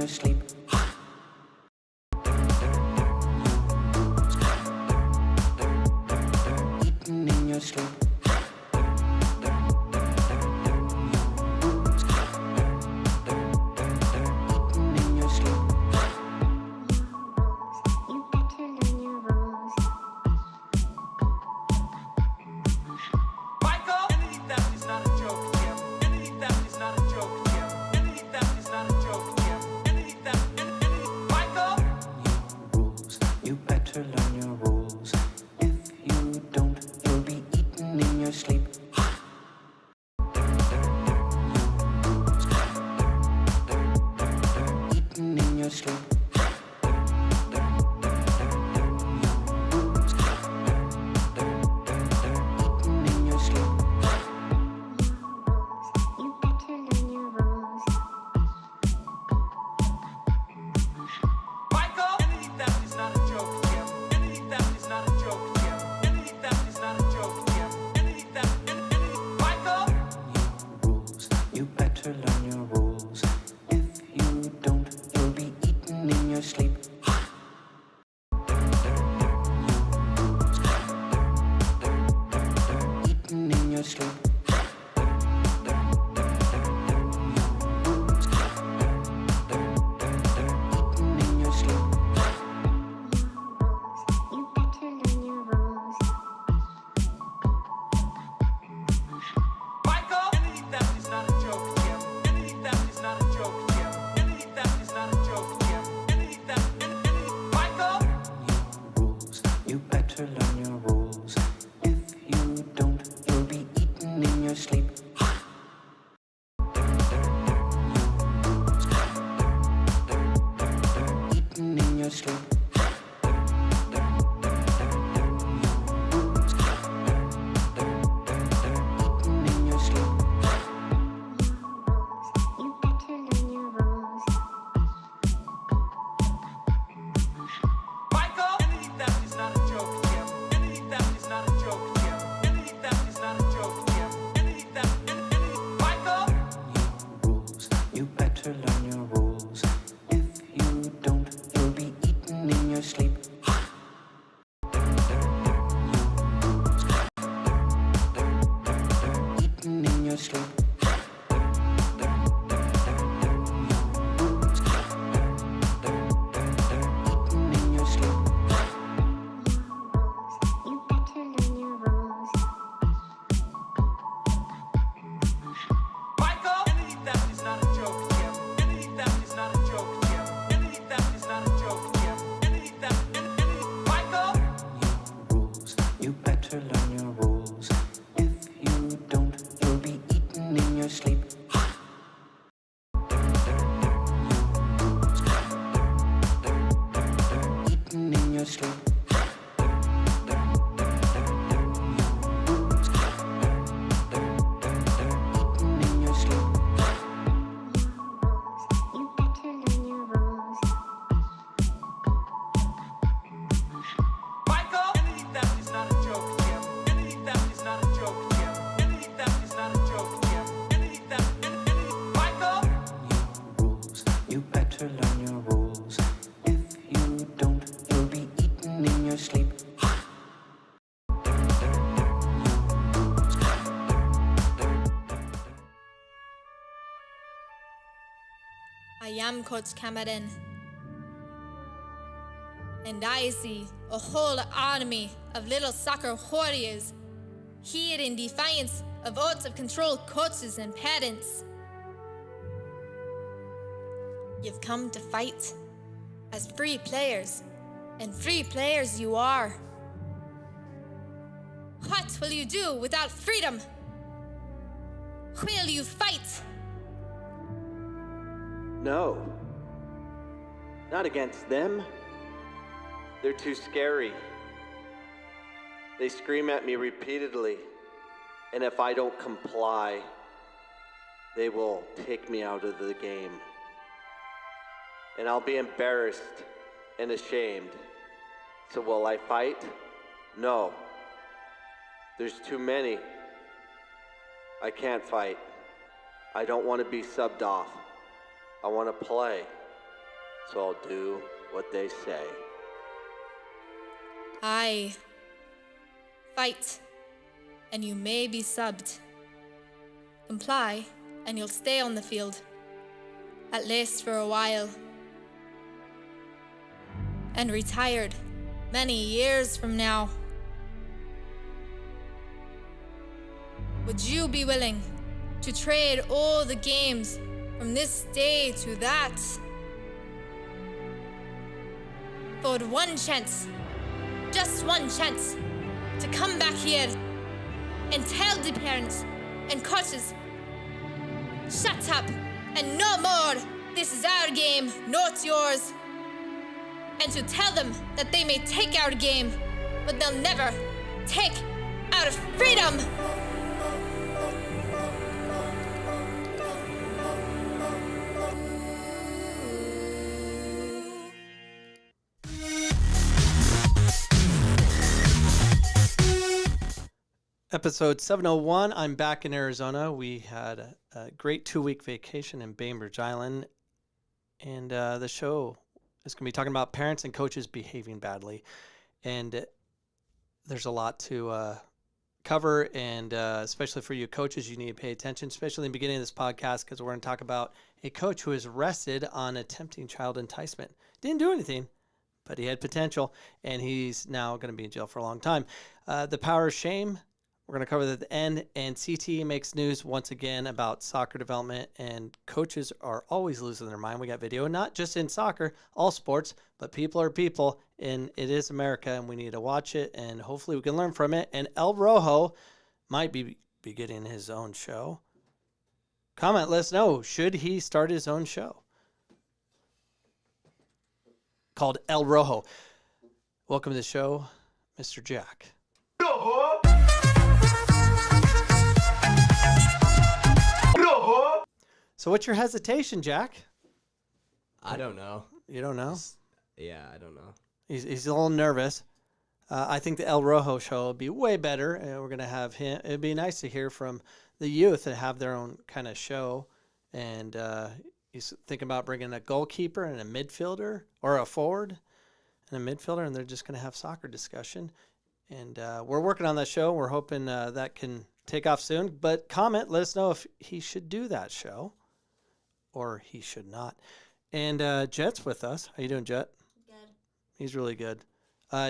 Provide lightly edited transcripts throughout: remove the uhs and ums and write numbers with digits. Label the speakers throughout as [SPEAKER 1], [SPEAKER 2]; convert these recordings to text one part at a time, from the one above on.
[SPEAKER 1] your sleep. Eating in your sleep.
[SPEAKER 2] I am Coach Cameron, and I see a whole army of little soccer warriors here in defiance of out of control coaches and parents. You've come to fight as free players, and free players you are. What will you do without freedom? Will you fight?
[SPEAKER 3] No, not against them. They're too scary. They scream at me repeatedly, and if I don't comply, they will take me out of the game. And I'll be embarrassed and ashamed. So will I fight? No. There's too many. I can't fight. I don't want to be subbed off. I want to play. so I'll do what they say.
[SPEAKER 2] Aye. Fight, and you may be subbed. Comply, and you'll stay on the field. At least for a while. And retired many years from now. Would you be willing to trade all the games from this day to that for one chance, just one chance, to come back here and tell the parents and coaches, shut up and no more, this is our game, not yours, and to tell them that they may take our game, but they'll never take our freedom.
[SPEAKER 4] Episode 701. I'm back in Arizona. We had a great 2-week vacation in Bainbridge Island. And the show is going to be talking about parents and coaches behaving badly. And there's a lot to cover. And especially for you coaches, you need to pay attention, especially in the beginning of this podcast, because we're going to talk about a coach who was arrested on attempting child enticement. Didn't do anything, but he had potential. And he's now going to be in jail for a long time. The power of shame. We're going to cover that at the end, and CT makes news once again about soccer development, and coaches are always losing their mind. We got video, not just in soccer, all sports, but people are people, and it is America, and we need to watch it, and hopefully we can learn from it. And El Rojo might be getting his own show. Comment, let us know, should he start his own show? Called El Rojo. Welcome to the show, Mr. Jack. So what's your hesitation, Jack?
[SPEAKER 5] I don't know.
[SPEAKER 4] You don't know?
[SPEAKER 5] Yeah, I don't know.
[SPEAKER 4] He's a little nervous. I think the El Rojo show will be way better. We're going to have him. It'd be nice to hear from the youth that have their own kind of show. And he's thinking about bringing a goalkeeper and a midfielder, or a forward and a midfielder, and they're just going to have soccer discussion. And we're working on that show. We're hoping that can take off soon. But comment, let us know if he should do that show or he should not. And Jet's with us. How you doing, Jet?
[SPEAKER 6] Good.
[SPEAKER 4] He's really good.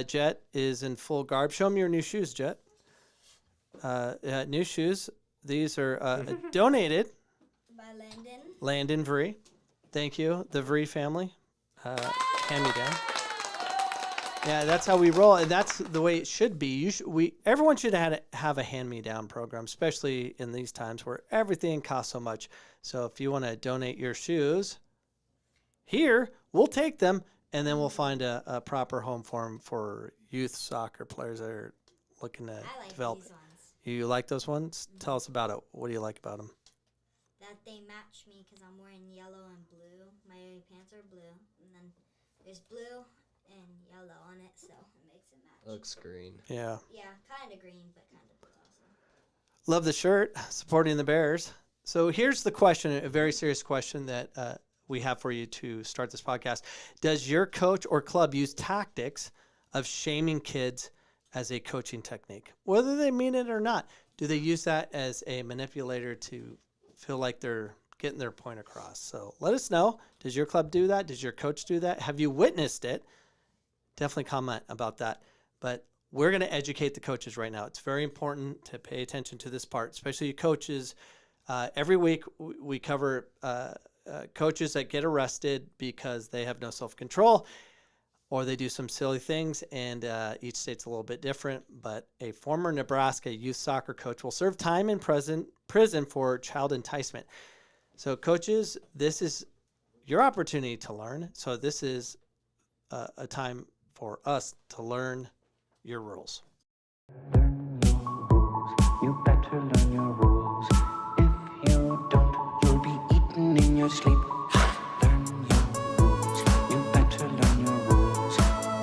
[SPEAKER 4] Jet is in full garb. Show me your new shoes, Jet. New shoes. These are donated.
[SPEAKER 6] By Landon.
[SPEAKER 4] Landon Vree. Thank you. The Vree family. Hand me down. Yeah, that's how we roll, and that's the way it should be. Everyone should have a hand-me-down program, especially in these times where everything costs so much. So if you want to donate your shoes here, we'll take them, and then we'll find a proper home for them for youth soccer players that are looking to develop.
[SPEAKER 6] These ones.
[SPEAKER 4] You like those ones? Mm-hmm. Tell us about it. What do you like about them?
[SPEAKER 6] That they match me because I'm wearing yellow and blue. My pants are blue, and then there's blue and yellow on it, so it makes it match.
[SPEAKER 5] Looks green.
[SPEAKER 4] Yeah.
[SPEAKER 6] Yeah, kind of green, but kind of blue also.
[SPEAKER 4] Love the shirt, supporting the Bears. So here's the question, a very serious question that we have for you to start this podcast. Does your coach or club use tactics of shaming kids as a coaching technique? Whether they mean it or not, do they use that as a manipulator to feel like they're getting their point across? So let us know. Does your club do that? Does your coach do that? Have you witnessed it? Definitely comment about that. But we're going to educate the coaches right now. It's very important to pay attention to this part, especially you coaches. Every week we cover coaches that get arrested because they have no self-control or they do some silly things, and each state's a little bit different. But a former Nebraska youth soccer coach will serve time in prison for child enticement. So coaches, this is your opportunity to learn. So this is a time for us to learn your rules.
[SPEAKER 1] Learn your rules. You better learn your rules. If you don't, you'll be eaten in your sleep. Learn your rules. You better learn your rules.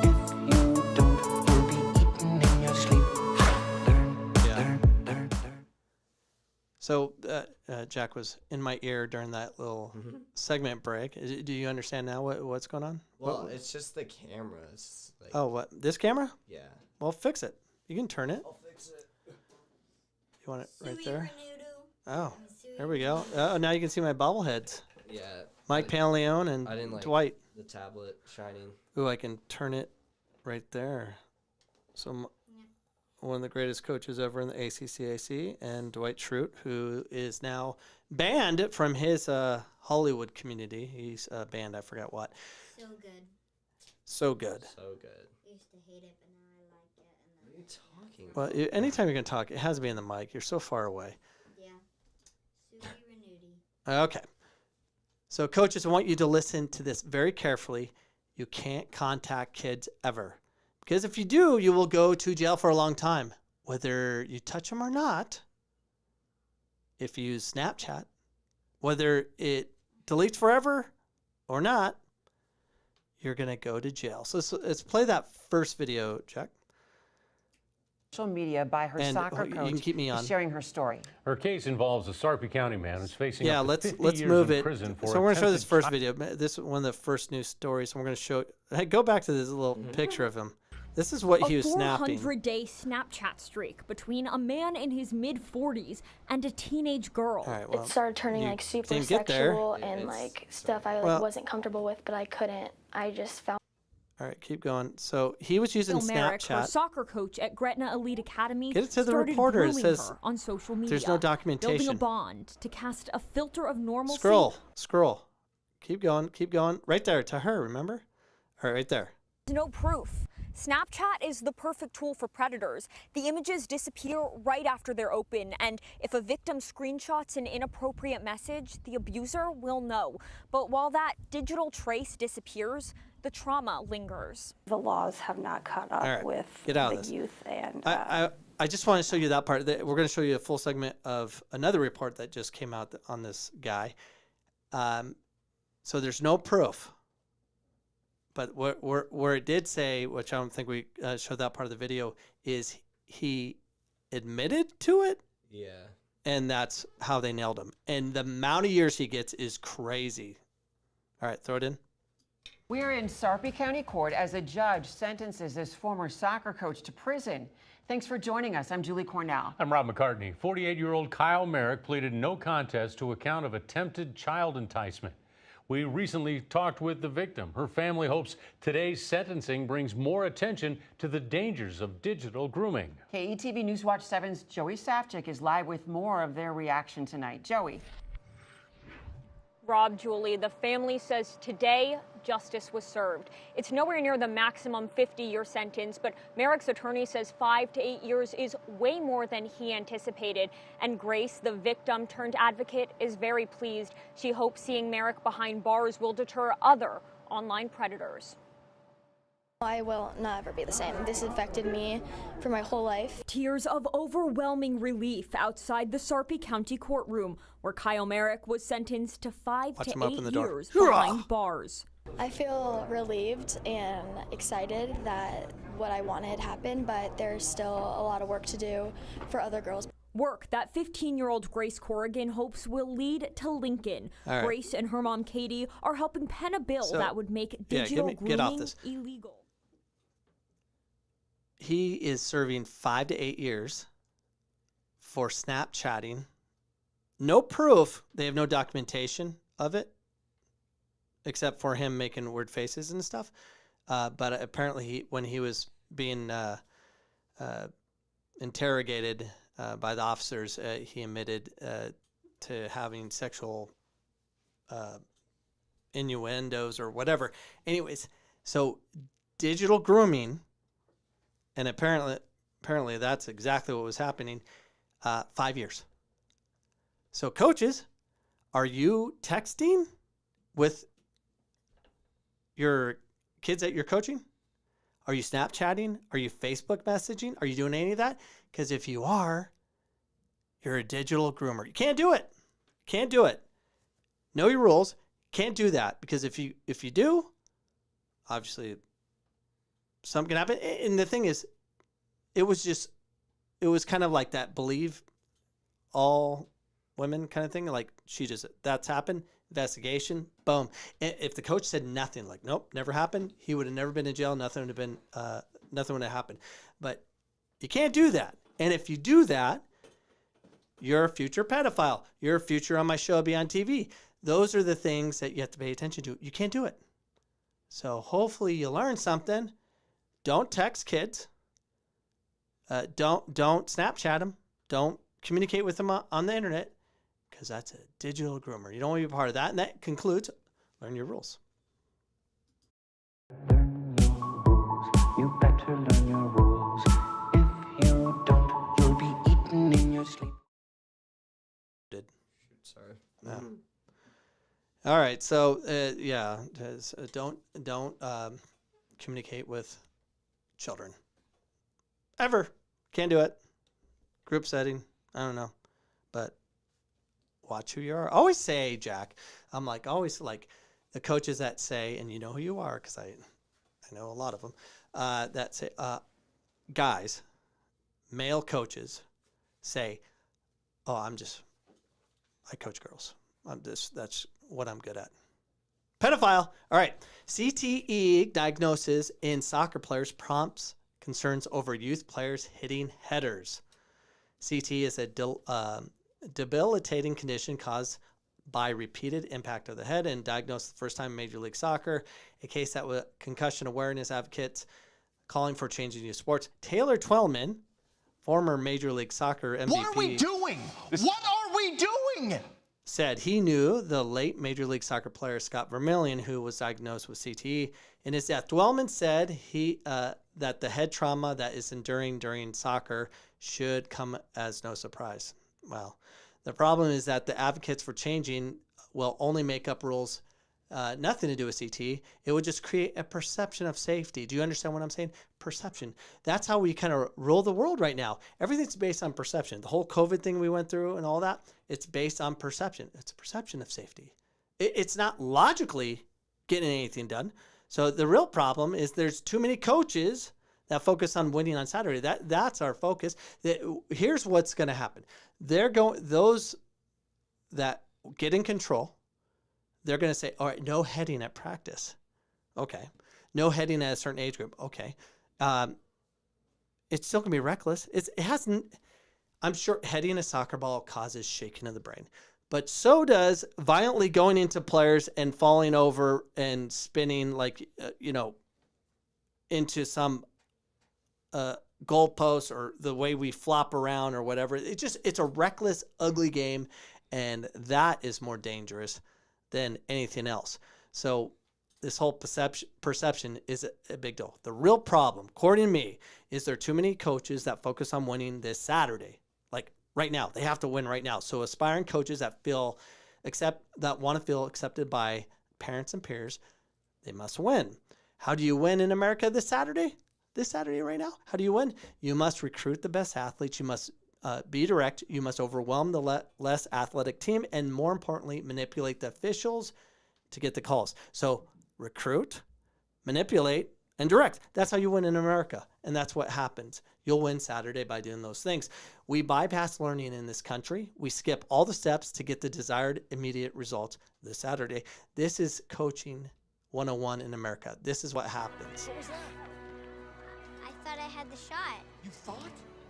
[SPEAKER 1] If you don't, you'll be eaten in your sleep. Learn.
[SPEAKER 4] So So Jack was in my ear during that little segment break. Do you understand now what's going on?
[SPEAKER 5] Well, it's just the camera. It's like,
[SPEAKER 4] Oh, what? This camera?
[SPEAKER 5] yeah.
[SPEAKER 4] Well, fix it. You can turn it.
[SPEAKER 5] I'll fix it.
[SPEAKER 4] You want it right
[SPEAKER 6] Sui
[SPEAKER 4] there?
[SPEAKER 6] Renudo.
[SPEAKER 4] Oh,
[SPEAKER 6] Sui
[SPEAKER 4] there we go. Oh, now you can see my bobbleheads.
[SPEAKER 5] Yeah.
[SPEAKER 4] Mike Panleone and
[SPEAKER 5] I didn't like
[SPEAKER 4] Dwight.
[SPEAKER 5] the tablet shining.
[SPEAKER 4] Ooh, I can turn it right there. So one of the greatest coaches ever in the ACCAC, and Dwight Schrute, who is now banned from his Hollywood community. He's banned, I forgot what.
[SPEAKER 6] So good.
[SPEAKER 4] So good.
[SPEAKER 5] So good.
[SPEAKER 6] I used to hate it, but now I like it. And
[SPEAKER 5] What are you talking
[SPEAKER 4] Well,
[SPEAKER 5] about?
[SPEAKER 4] anytime you're going to talk, it has to be in the mic. You're so far away.
[SPEAKER 6] yeah. Sui Renudi.
[SPEAKER 4] Okay. So, coaches, I want you to listen to this very carefully. You can't contact kids ever. Because if you do, you will go to jail for a long time. Whether you touch them or not, if you use Snapchat, whether it deletes forever or not, you're going to go to jail. So let's play that first video, Jack.
[SPEAKER 7] Social media by her
[SPEAKER 4] And
[SPEAKER 7] soccer
[SPEAKER 4] you
[SPEAKER 7] coach
[SPEAKER 4] can keep me on.
[SPEAKER 7] is sharing her story.
[SPEAKER 8] Her case involves a Sarpy County man who's facing
[SPEAKER 4] Yeah,
[SPEAKER 8] up to
[SPEAKER 4] let's
[SPEAKER 8] 50 years
[SPEAKER 4] move
[SPEAKER 8] in
[SPEAKER 4] it.
[SPEAKER 8] prison for
[SPEAKER 4] So we're going to show this
[SPEAKER 8] attempted
[SPEAKER 4] first
[SPEAKER 8] child-
[SPEAKER 4] video. This is one of the first news stories, and we're going to show. Hey, go back to this little picture of him. This is what he was snapping.
[SPEAKER 9] A 400-day Snapchat streak between a man in his mid-40s and a teenage girl.
[SPEAKER 4] All right, well,
[SPEAKER 10] It started turning
[SPEAKER 4] you
[SPEAKER 10] like super
[SPEAKER 4] didn't get there.
[SPEAKER 10] sexual
[SPEAKER 5] Yeah,
[SPEAKER 10] and
[SPEAKER 5] it's-
[SPEAKER 10] like stuff I like
[SPEAKER 4] Well-
[SPEAKER 10] wasn't comfortable with, but I couldn't. I just found
[SPEAKER 4] All right, keep going. So he was using
[SPEAKER 9] Bill Merrick, her
[SPEAKER 4] Snapchat.
[SPEAKER 9] soccer coach at Gretna Elite Academy,
[SPEAKER 4] Get it to the
[SPEAKER 9] started
[SPEAKER 4] reporter. It
[SPEAKER 9] grooming
[SPEAKER 4] says
[SPEAKER 9] her on social media.
[SPEAKER 4] there's no
[SPEAKER 9] Building
[SPEAKER 4] documentation.
[SPEAKER 9] a bond to cast a filter of normalcy.
[SPEAKER 4] Scroll. Keep going. Right there to her, remember? All right, right there.
[SPEAKER 9] No proof. Snapchat is the perfect tool for predators. The images disappear right after they're open, and if a victim screenshots an inappropriate message, the abuser will know. But while that digital trace disappears, the trauma lingers.
[SPEAKER 11] The laws have not caught up
[SPEAKER 4] All right,
[SPEAKER 11] with
[SPEAKER 4] get out of
[SPEAKER 11] the
[SPEAKER 4] this.
[SPEAKER 11] youth, and
[SPEAKER 4] I just want to show you that part. We're going to show you a full segment of another report that just came out on this guy. So there's no proof. But where it did say, which I don't think we showed that part of the video, is he admitted to it,
[SPEAKER 5] Yeah.
[SPEAKER 4] and that's how they nailed him. And the amount of years he gets is crazy. All right, throw it in.
[SPEAKER 7] We're in Sarpy County Court as a judge sentences this former soccer coach to prison. Thanks for joining us. I'm Julie Cornell.
[SPEAKER 8] I'm Rob McCartney. 48-year-old Kyle Merrick pleaded no contest to a count of attempted child enticement. We recently talked with the victim. Her family hopes today's sentencing brings more attention to the dangers of digital grooming.
[SPEAKER 7] KETV News Watch 7's Joey Safchik is live with more of their reaction tonight. Joey.
[SPEAKER 9] Rob, Julie, the family says today justice was served. It's nowhere near the maximum 50-year sentence, but Merrick's attorney says 5 to 8 years is way more than he anticipated. And Grace, the victim turned advocate, is very pleased. She hopes seeing Merrick behind bars will deter other online predators.
[SPEAKER 10] I will not ever be the same. This affected me for my whole life.
[SPEAKER 9] Tears of overwhelming relief outside the Sarpy County courtroom, where Kyle Merrick was sentenced to 5
[SPEAKER 4] Watch
[SPEAKER 9] to
[SPEAKER 4] him open the
[SPEAKER 9] 8
[SPEAKER 4] door.
[SPEAKER 9] years
[SPEAKER 4] Hurrah!
[SPEAKER 9] behind bars.
[SPEAKER 10] I feel relieved and excited that what I wanted happened, but there's still a lot of work to do for other girls.
[SPEAKER 9] Work that 15-year-old Grace Corrigan hopes will lead to Lincoln.
[SPEAKER 4] All right.
[SPEAKER 9] Grace and her mom Katie are helping pen a bill
[SPEAKER 4] So,
[SPEAKER 9] that would make
[SPEAKER 4] yeah,
[SPEAKER 9] digital
[SPEAKER 4] get off
[SPEAKER 9] grooming
[SPEAKER 4] this.
[SPEAKER 9] illegal.
[SPEAKER 4] He is serving 5 to 8 years for Snapchatting. No proof. They have no documentation of it, except for him making weird faces and stuff. But apparently, when he was being interrogated by the officers, he admitted to having sexual innuendos or whatever. Anyways, so digital grooming. And apparently that's exactly what was happening. 5 years. So coaches, are you texting with your kids that you're coaching? Are you Snapchatting? Are you Facebook messaging? Are you doing any of that? Because if you are, you're a digital groomer. You can't do it. Can't do it. Know your rules. Can't do that, because if you do, obviously something can happen. And the thing is, it was kind of like that believe all women kind of thing. Like that's happened. Investigation. Boom. If the coach said nothing, like nope, never happened, he would have never been in jail. Nothing would have happened. But you can't do that. And if you do that, you're a future pedophile. You're a future on my show, be on TV. Those are the things that you have to pay attention to. You can't do it. So hopefully you learn something. Don't text kids. Don't Snapchat them. Don't communicate with them on the internet, because that's a digital groomer. You don't want to be a part of that. And that concludes Learn Your Rules.
[SPEAKER 1] Learn your rules. You better learn your rules. If you don't, you'll be eaten in your sleep.
[SPEAKER 5] Sorry.
[SPEAKER 4] Yeah. All right. So don't communicate with children ever. Can't do it. Group setting. I don't know, but watch who you are. Always say, Jack. I'm always the coaches that say, and you know who you are because I know a lot of them. That say, guys, male coaches say, "Oh, I coach girls. That's what I'm good at." Pedophile. All right. CTE diagnosis in soccer players prompts concerns over youth players hitting headers. CTE is a debilitating condition caused by repeated impact of the head and diagnosed the first time in Major League Soccer. A case that with concussion awareness advocates calling for changing youth sports. Taylor Twellman, former Major League Soccer MVP.
[SPEAKER 12] What are we doing? What are we doing?
[SPEAKER 4] Said he knew the late Major League Soccer player Scott Vermillion, who was diagnosed with CTE. In his death, Twellman said that the head trauma that is enduring during soccer should come as no surprise. Well, the problem is that the advocates for changing will only make up rules, nothing to do with CTE. It would just create a perception of safety. Do you understand what I'm saying? Perception. That's how we kind of rule the world right now. Everything's based on perception. The whole COVID thing we went through and all that, it's based on perception. It's a perception of safety. It's not logically getting anything done. So the real problem is there's too many coaches that focus on winning on Saturday. That's our focus. Here's what's going to happen. Those that get in control, they're going to say, all right, no heading at practice. Okay. No heading at a certain age group. Okay. It's still going to be reckless. I'm sure heading a soccer ball causes shaking of the brain, but so does violently going into players and falling over and spinning into some goalpost or the way we flop around or whatever. It's a reckless, ugly game, and that is more dangerous than anything else. So this whole perception is a big deal. The real problem, according to me, is there are too many coaches that focus on winning this Saturday. Like right now, they have to win right now. So aspiring coaches that want to feel accepted by parents and peers, they must win. How do you win in America this Saturday? This Saturday right now? How do you win? You must recruit the best athletes. You must be direct. You must overwhelm the less athletic team, and more importantly, manipulate the officials to get the calls. So recruit, manipulate, and direct. That's how you win in America, and that's what happens. You'll win Saturday by doing those things. We bypass learning in this country. We skip all the steps to get the desired immediate results this Saturday. This is coaching 101 in America. This is what happens.
[SPEAKER 12] What was that?
[SPEAKER 6] I thought I had the shot.
[SPEAKER 12] You thought?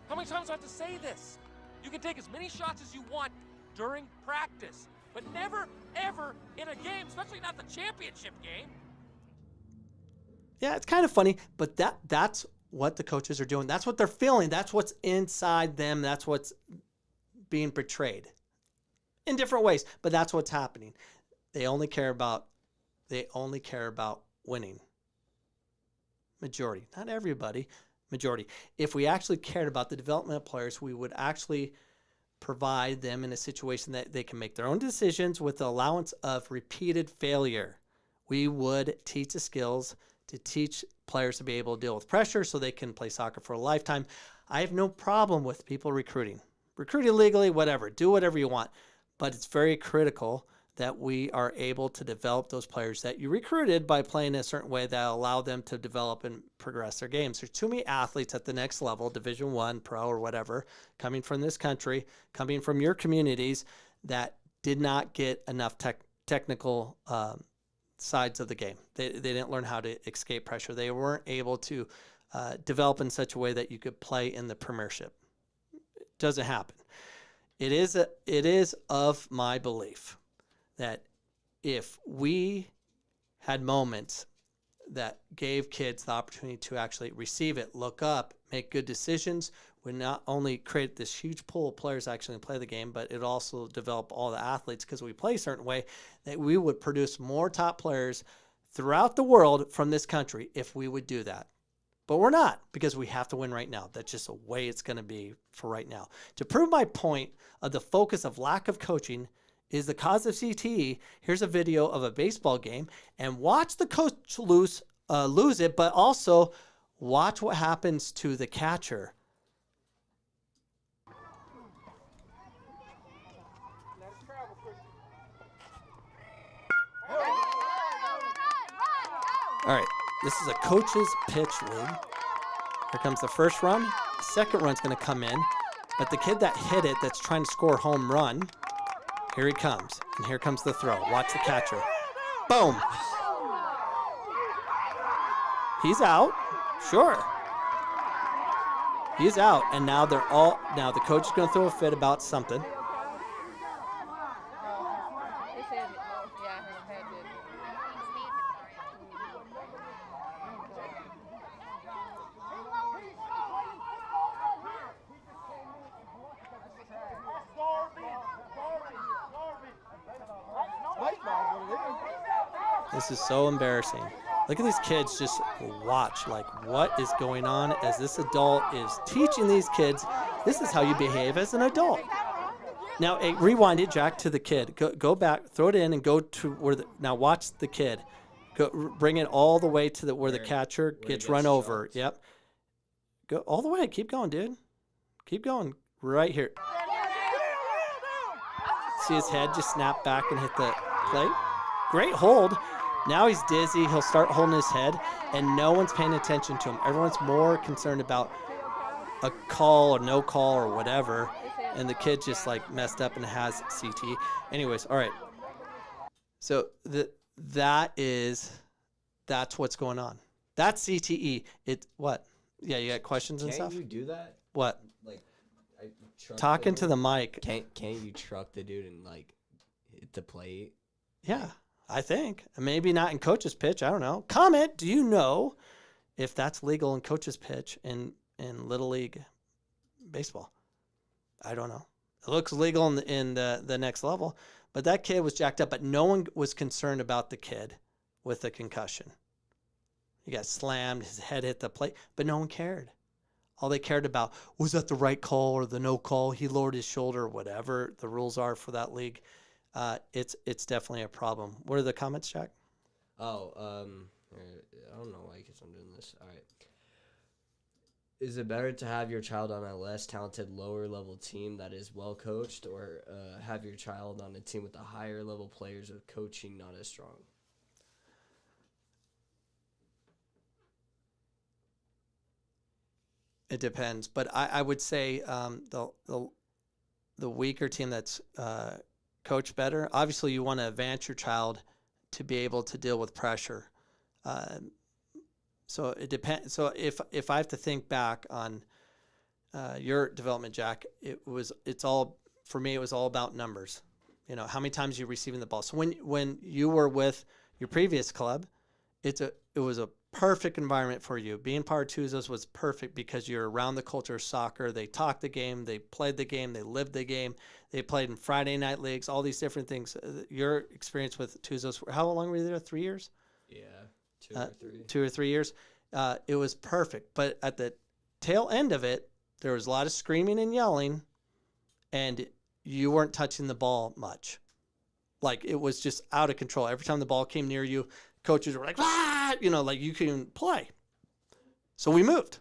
[SPEAKER 12] How many times do I have to say this? You can take as many shots as you want during practice, but never, ever in a game, especially not the championship game.
[SPEAKER 4] Yeah, it's kind of funny, but that's what the coaches are doing. That's what they're feeling. That's what's inside them. That's what's being portrayed in different ways, but that's what's happening. They only care about winning. Majority, not everybody, majority. If we actually cared about the development of players, we would actually provide them in a situation that they can make their own decisions with the allowance of repeated failure. We would teach the skills to teach players to be able to deal with pressure so they can play soccer for a lifetime. I have no problem with people recruiting. Recruit illegally, whatever. Do whatever you want. But it's very critical that we are able to develop those players that you recruited by playing a certain way that allow them to develop and progress their games. There's too many athletes at the next level, Division I, pro or whatever, coming from this country, coming from your communities, that did not get enough technical sides of the game. They didn't learn how to escape pressure. They weren't able to develop in such a way that you could play in the premiership. It doesn't happen. It is of my belief that if we had moments that gave kids the opportunity to actually receive it, look up, make good decisions, would not only create this huge pool of players actually play the game, but it also develop all the athletes because we play a certain way, that we would produce more top players throughout the world from this country if we would do that. But we're not, because we have to win right now. That's just the way it's going to be for right now. To prove my point of the focus of lack of coaching is the cause of CTE, here's a video of a baseball game, and watch the coach lose it, but also watch what happens to the catcher. All right, this is a coach's pitch league. Here comes the first run. The second run's going to come in, but the kid that hit it that's trying to score a home run, here he comes, and here comes the throw. Watch the catcher. Boom. He's out. Sure. He's out, and now the coach is going to throw a fit about something. This is so embarrassing. Look at these kids just watch, like, what is going on as this adult is teaching these kids, this is how you behave as an adult. Now, rewind it, Jack, to the kid. Go back, throw it in, and go to where now watch the kid. Bring it all the way to where the catcher gets run over. Yep. Go all the way. Keep going, dude. Keep going. Right here. See his head just snap back and hit the plate? Great hold. Now he's dizzy. He'll start holding his head, and no one's paying attention to him. Everyone's more concerned about a call or no call or whatever, and the kid just like messed up and has CTE. Anyways, all right. So that's what's going on. That's CTE. What? Yeah, you got questions and stuff?
[SPEAKER 5] Can't you do that?
[SPEAKER 4] What?
[SPEAKER 5] Like,
[SPEAKER 4] talking to the mic.
[SPEAKER 5] Can't you truck the dude and like hit the plate?
[SPEAKER 4] Yeah. I think. Maybe not in coach's pitch. I don't know. Comment, do you know if that's legal in coach's pitch in Little League baseball? I don't know. It looks legal in the next level. But that kid was jacked up, but no one was concerned about the kid with the concussion. He got slammed, his head hit the plate, but no one cared. All they cared about was that the right call or the no call. He lowered his shoulder, whatever the rules are for that league. It's definitely a problem. What are the comments, Jack?
[SPEAKER 5] I don't know why I'm doing this. All right. Is it better to have your child on a less talented, lower level team that is well coached, or have your child on a team with the higher level players with coaching not as strong?
[SPEAKER 4] It depends, but I would say the weaker team that's coach better. Obviously, you want to advance your child to be able to deal with pressure. So it depends. So if I have to think back on your development, Jack, it was all about numbers. You know, how many times you're receiving the ball. So when you were with your previous club, it was a perfect environment for you. Being part of Tuzos was perfect because you're around the culture of soccer. They talked the game, they played the game, they lived the game. They played in Friday night leagues, all these different things. Your experience with Tuzos, how long were you there? 3 years?
[SPEAKER 5] Yeah, 2 or 3.
[SPEAKER 4] 2 or 3 years. It was perfect. But at the tail end of it, there was a lot of screaming and yelling, and you weren't touching the ball much. Like, it was just out of control. Every time the ball came near you, coaches were like, ah! You know, like you couldn't play. So we moved.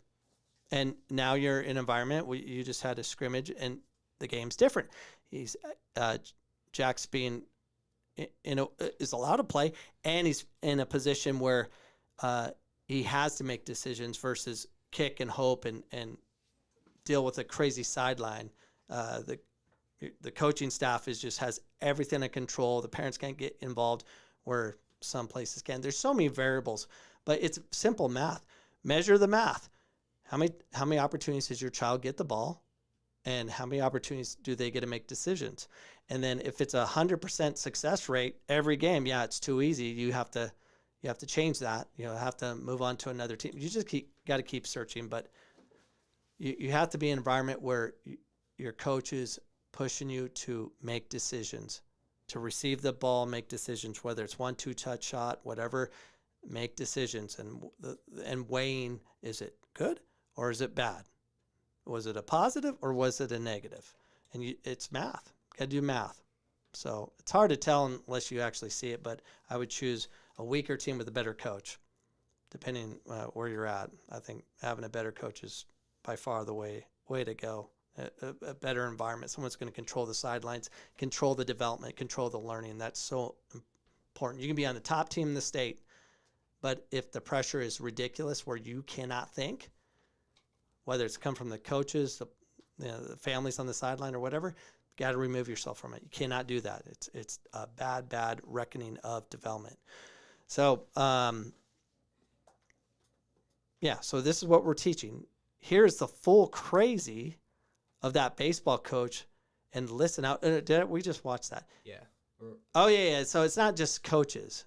[SPEAKER 4] And now you're in an environment where you just had a scrimmage, and the game's different. Jack's is allowed to play, and he's in a position where he has to make decisions versus kick and hope and deal with a crazy sideline. the coaching staff has everything under control. The parents can't get involved where some places can. There's so many variables, but it's simple math. Measure the math. How many opportunities does your child get the ball, and how many opportunities do they get to make decisions? And then if it's 100% success rate every game, yeah, it's too easy. You have to change that. You have to move on to another team. You just got to keep searching, but you have to be in an environment where your coach is pushing you to make decisions, to receive the ball, make decisions, whether it's 1-2 touch shot, whatever, make decisions and weighing, is it good or is it bad? Was it a positive or was it a negative? And it's math. Got to do math. So it's hard to tell unless you actually see it, but I would choose a weaker team with a better coach, depending where you're at. I think having a better coach is by far the way to go. A better environment. Someone's going to control the sidelines, control the development, control the learning. That's so important. You can be on the top team in the state, but if the pressure is ridiculous where you cannot think, whether it's come from the coaches, the families on the sideline or whatever, you got to remove yourself from it. You cannot do that. It's a bad reckoning of development. So, so this is what we're teaching. Here's the full crazy of that baseball coach, and listen out. We just watched that.
[SPEAKER 5] Yeah.
[SPEAKER 4] Oh, yeah. So it's not just coaches.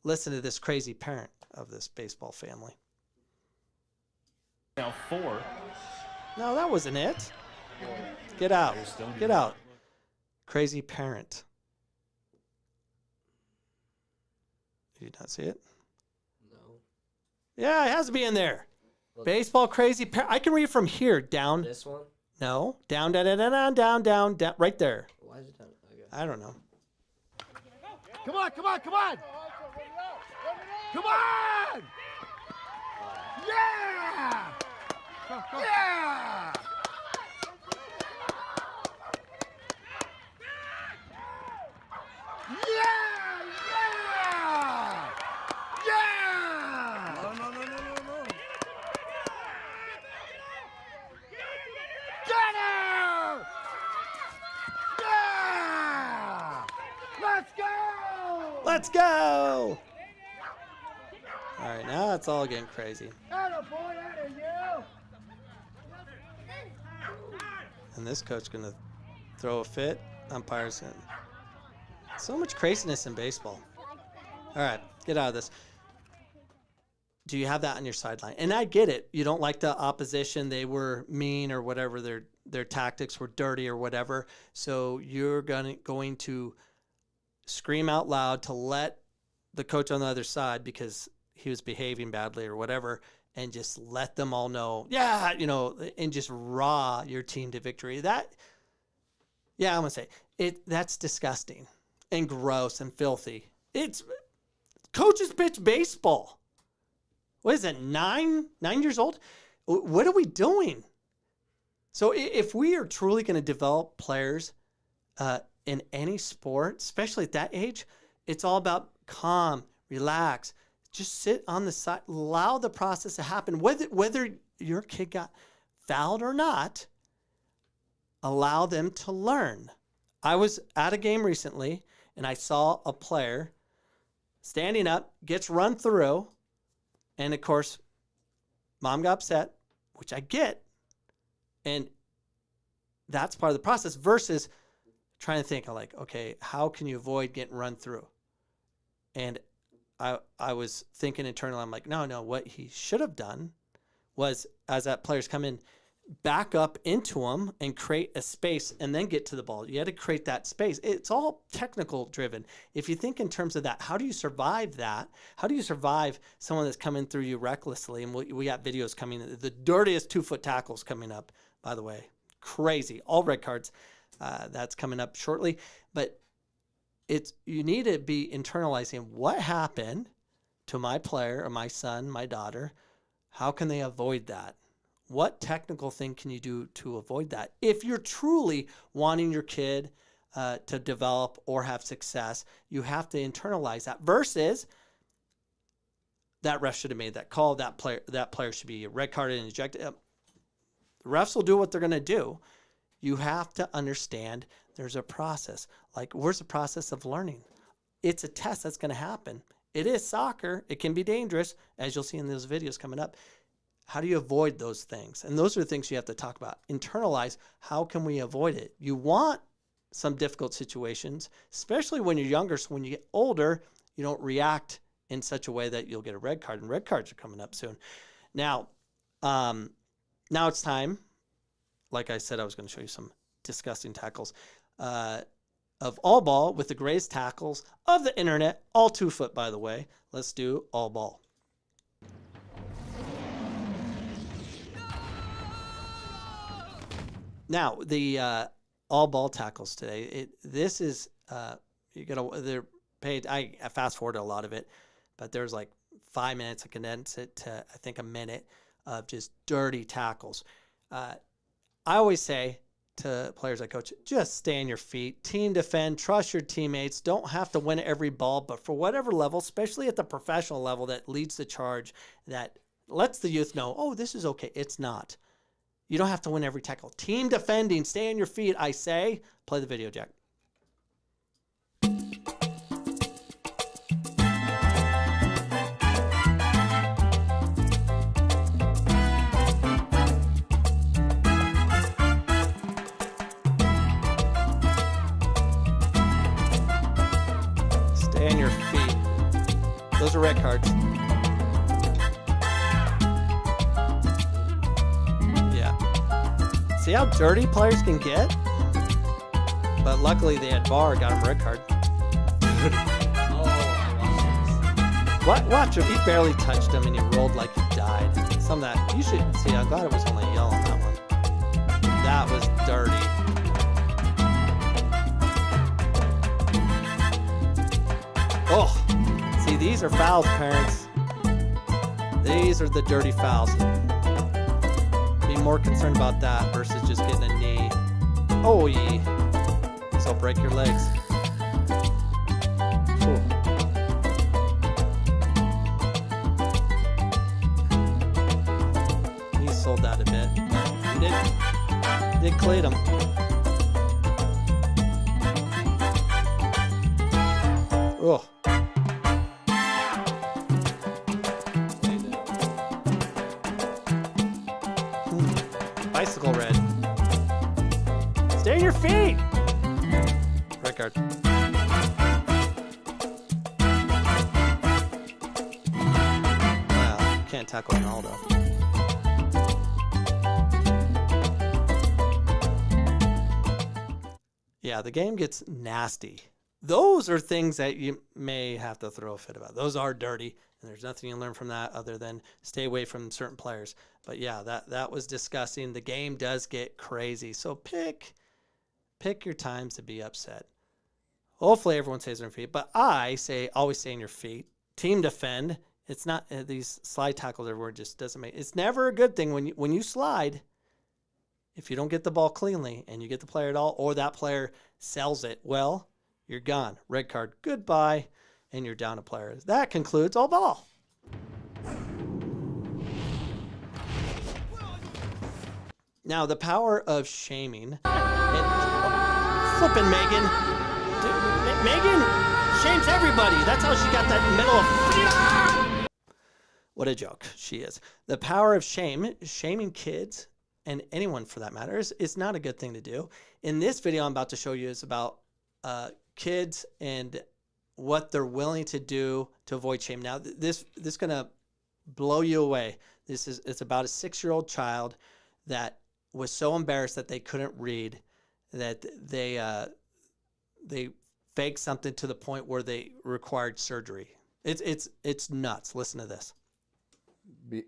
[SPEAKER 4] Listen to this crazy parent of this baseball family.
[SPEAKER 13] Now 4.
[SPEAKER 4] No, that wasn't it. Get out. Get out. Crazy parent. Did you not see it?
[SPEAKER 5] No.
[SPEAKER 4] Yeah, it has to be in there. Baseball crazy parent. I can read from here down.
[SPEAKER 5] This one?
[SPEAKER 4] No. Down, right there.
[SPEAKER 5] Why is it down? Okay.
[SPEAKER 4] I don't know.
[SPEAKER 14] Come on! Come on! Yeah! Yeah! Yeah! No. Get her! Yeah!
[SPEAKER 4] Let's go! All right, now it's all getting crazy. And this coach going to throw a fit. Umpire's going to... So much craziness in baseball. All right, get out of this. Do you have that on your sideline? And I get it. You don't like the opposition. They were mean or whatever. Their tactics were dirty or whatever. So you're going to scream out loud to let the coach on the other side, because he was behaving badly or whatever, and just let them all know, and just raw your team to victory. I'm going to say that's disgusting and gross and filthy. It's coaches pitch baseball. What is it, 9 years old? What are we doing? So if we are truly going to develop players in any sport, especially at that age, it's all about calm, relax, just sit on the side, allow the process to happen. Whether your kid got fouled or not, allow them to learn. I was at a game recently, and I saw a player standing up, gets run through, and of course, mom got upset, which I get, and that's part of the process, versus trying to think, okay, how can you avoid getting run through? And I was thinking internally, I'm like, no, what he should have done was, as that player's come in, back up into him and create a space and then get to the ball. You had to create that space. It's all technical driven. If you think in terms of that, how do you survive that? How do you survive someone that's coming through you recklessly? And we got videos coming, the dirtiest 2-foot tackles coming up, by the way. Crazy. All red cards. That's coming up shortly. But you need to be internalizing what happened to my player or my son, my daughter. How can they avoid that? What technical thing can you do to avoid that? If you're truly wanting your kid to develop or have success, you have to internalize that, versus that ref should have made that call. That player should be red carded and ejected. The refs will do what they're going to do. You have to understand there's a process. Like, where's the process of learning? It's a test that's going to happen. It is soccer. It can be dangerous, as you'll see in those videos coming up. How do you avoid those things? And those are the things you have to talk about. Internalize, how can we avoid it? You want some difficult situations, especially when you're younger. So when you get older, you don't react in such a way that you'll get a red card. And red cards are coming up soon. Now it's time. Like I said, I was going to show you some disgusting tackles of all ball with the greatest tackles of the internet, all 2 foot, by the way. Let's do all ball. Now, the all ball tackles today, this is, they're paid, I fast forwarded a lot of it, but there's like 5 minutes. I condense it to, I think, a minute of just dirty tackles. I always say to players I coach, just stay on your feet, team defend, trust your teammates. Don't have to win every ball, but for whatever level, especially at the professional level that leads the charge, that lets the youth know, oh, this is okay. It's not. You don't have to win every tackle. Team defending, stay on your feet, I say. Play the video, Jack. Stay on your feet. Those are red cards. See how dirty players can get? But luckily they had VAR, got him a red card. Watch him. He barely touched him and he rolled like he died. Some of that, you should see, I'm glad it was only yellow on that one. That was dirty. Oh, see, these are fouls, parents. These are the dirty fouls. More concerned about that versus just getting a knee. Oh, yee. These will break your legs. Ooh. He sold that a bit. He did cleat him. Oh. Bicycle red. Stay on your feet. Red card. Wow, can't tackle Ronaldo. Yeah, the game gets nasty. Those are things that you may have to throw a fit about. Those are dirty, and there's nothing you learn from that other than stay away from certain players. But yeah, that was disgusting. The game does get crazy. So pick your times to be upset. Hopefully everyone stays on their feet. But I say always stay on your feet. Team defend. It's not these slide tackles everywhere just doesn't make. It's never a good thing when you slide. If you don't get the ball cleanly and you get the player at all, or that player sells it, well, you're gone. Red card. Goodbye, and you're down a player. That concludes all ball. Now, the power of shaming. Flipping Megan. Dude, Megan shames everybody. That's how she got that middle of... What a joke she is. The power of shaming kids, and anyone for that matter, is not a good thing to do. In this video I'm about to show you is about kids and what they're willing to do to avoid shame. Now, this is going to blow you away. It's about a 6-year-old child that was so embarrassed that they couldn't read that they faked something to the point where they required surgery. It's nuts. Listen to this.
[SPEAKER 13] Be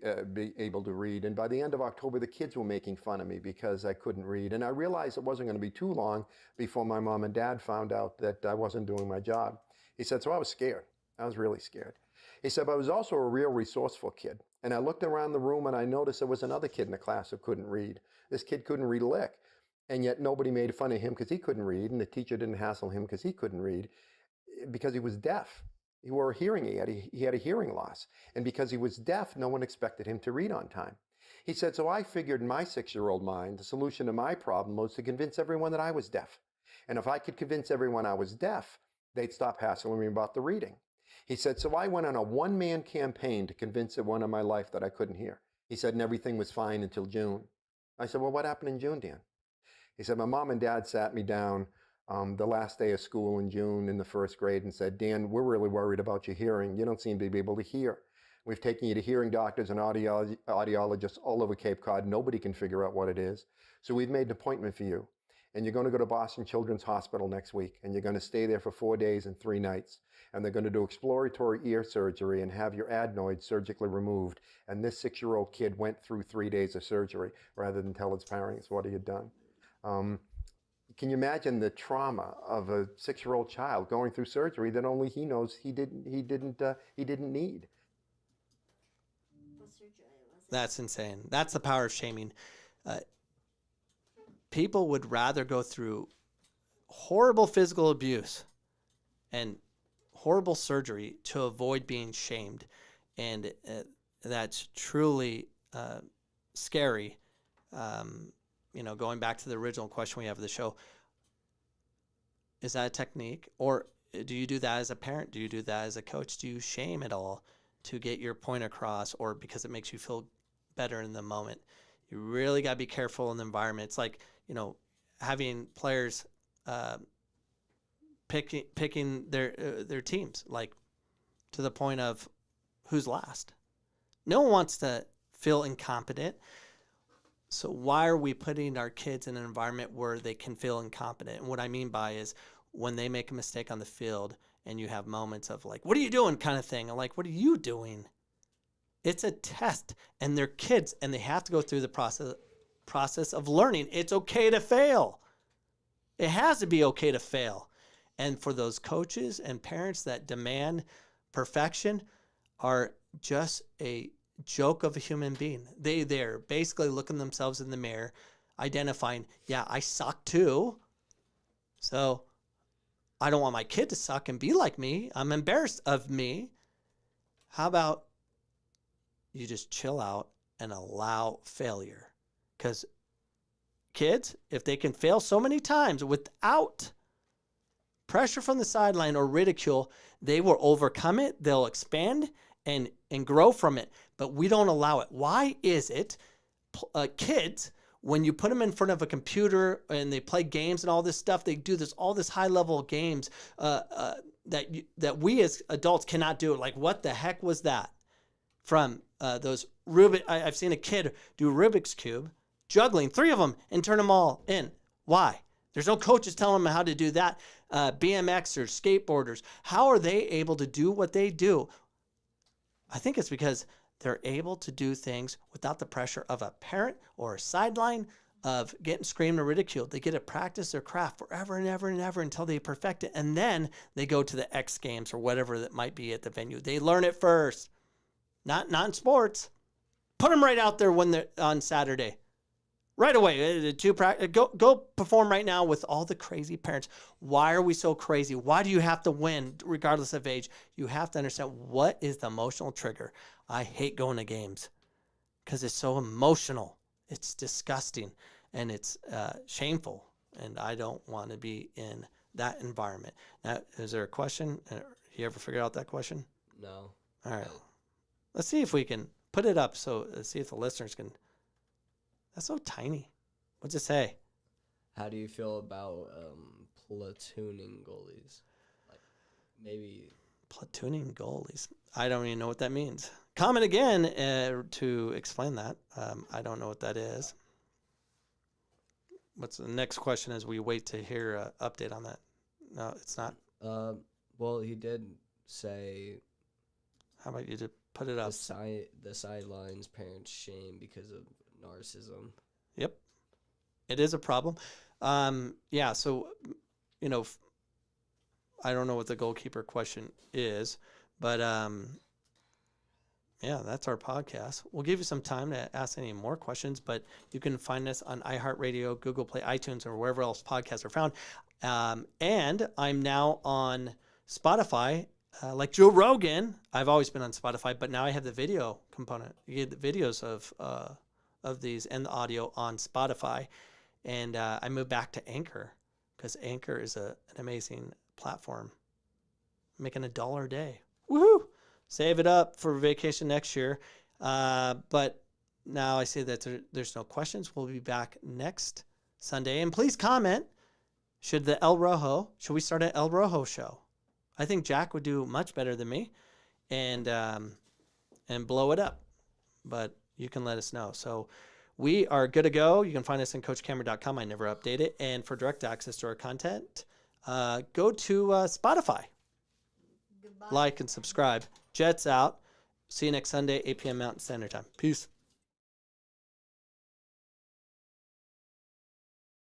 [SPEAKER 13] able to read, and by the end of October the kids were making fun of me because I couldn't read, and I realized it wasn't going to be too long before my mom and dad found out that I wasn't doing my job. He said, so I was scared. I was really scared. He said, but I was also a real resourceful kid, and I looked around the room and I noticed there was another kid in the class who couldn't read. This kid couldn't read a lick, and yet nobody made fun of him because he couldn't read, and the teacher didn't hassle him because he couldn't read, because he was deaf. He wore a hearing aid. He had a hearing loss. And because he was deaf, no one expected him to read on time. He said, so I figured in my 6-year-old mind, the solution to my problem was to convince everyone that I was deaf. And if I could convince everyone I was deaf, they'd stop hassling me about the reading. He said, so I went on a one-man campaign to convince everyone in my life that I couldn't hear. He said, and everything was fine until June. I said, well, what happened in June, Dan? He said, my mom and dad sat me down the last day of school in June in the 1st grade and said, Dan, we're really worried about your hearing. You don't seem to be able to hear. We've taken you to hearing doctors and audiologists all over Cape Cod. Nobody can figure out what it is. So we've made an appointment for you. And you're going to go to Boston Children's Hospital next week. And you're going to stay there for 4 days and 3 nights. And they're going to do exploratory ear surgery and have your adenoids surgically removed. And this 6-year-old kid went through 3 days of surgery rather than tell his parents what he had done. Can you imagine the trauma of a 6-year-old child going through surgery that only he knows he didn't need?
[SPEAKER 4] That's insane. That's the power of shaming. People would rather go through horrible physical abuse and horrible surgery to avoid being shamed. And that's truly scary. Going back to the original question we have of the show, is that a technique? Or do you do that as a parent? Do you do that as a coach? Do you shame at all to get your point across, or because it makes you feel better in the moment? You really got to be careful in the environment. It's like, having players picking their teams, like to the point of who's last. No one wants to feel incompetent. So why are we putting our kids in an environment where they can feel incompetent? And what I mean by is when they make a mistake on the field and you have moments of like, what are you doing kind of thing? I'm like, what are you doing? It's a test, and they're kids, and they have to go through the process of learning. It's okay to fail. It has to be okay to fail. And for those coaches and parents that demand perfection are just a joke of a human being. They're basically looking themselves in the mirror, identifying, yeah, I suck too. So I don't want my kid to suck and be like me. I'm embarrassed of me. How about you just chill out and allow failure? Because kids, if they can fail so many times without pressure from the sideline or ridicule, they will overcome it. They'll expand and grow from it. But we don't allow it. Why is it kids, when you put them in front of a computer and they play games and all this stuff, they do all this high level games that we as adults cannot do? Like, what the heck was that? From those Rubik, I've seen a kid do Rubik's Cube, juggling 3 of them and turn them all in. Why? There's no coaches telling them how to do that. BMXers, skateboarders, how are they able to do what they do? I think it's because they're able to do things without the pressure of a parent or a sideline of getting screamed or ridiculed. They get to practice their craft forever and ever and ever until they perfect it. And then they go to the X Games or whatever that might be at the venue. They learn it first. Not in sports. Put them right out there when they're on Saturday. Right away. Go perform right now with all the crazy parents. Why are we so crazy? Why do you have to win regardless of age? You have to understand what is the emotional trigger. I hate going to games because it's so emotional. It's disgusting and it's shameful. And I don't want to be in that environment. Now, is there a question? You ever figured out that question?
[SPEAKER 5] No.
[SPEAKER 4] All right. Let's see if we can put it up. So see if the listeners can. That's so tiny. What's it say?
[SPEAKER 5] How do you feel about platooning goalies? Like maybe
[SPEAKER 4] platooning goalies. I don't even know what that means. Comment again to explain that. I don't know what that is. What's the next question as we wait to hear an update on that? No, it's not.
[SPEAKER 5] Well, he did say.
[SPEAKER 4] How about you to put it up?
[SPEAKER 5] The sidelines parents shame because of narcissism.
[SPEAKER 4] Yep. It is a problem. Yeah, so, I don't know what the goalkeeper question is, but yeah, that's our podcast. We'll give you some time to ask any more questions, but you can find us on iHeartRadio, Google Play, iTunes, or wherever else podcasts are found. And I'm now on Spotify. Like Joe Rogan, I've always been on Spotify, but now I have the video component. You get the videos of of these and the audio on Spotify. And I moved back to Anchor because Anchor is an amazing platform. Making $1 a day. Woohoo! Save it up for vacation next year. But now I see that there's no questions. We'll be back next Sunday. And please comment. Should we start an El Rojo show? I think Jack would do much better than me and blow it up. But you can let us know. So we are good to go. You can find us on CoachCameron.com. I never update it. And for direct access to our content, go to Spotify. Goodbye. Like and subscribe. Jets out. See you next Sunday, 8 p.m. Mountain Standard Time. Peace.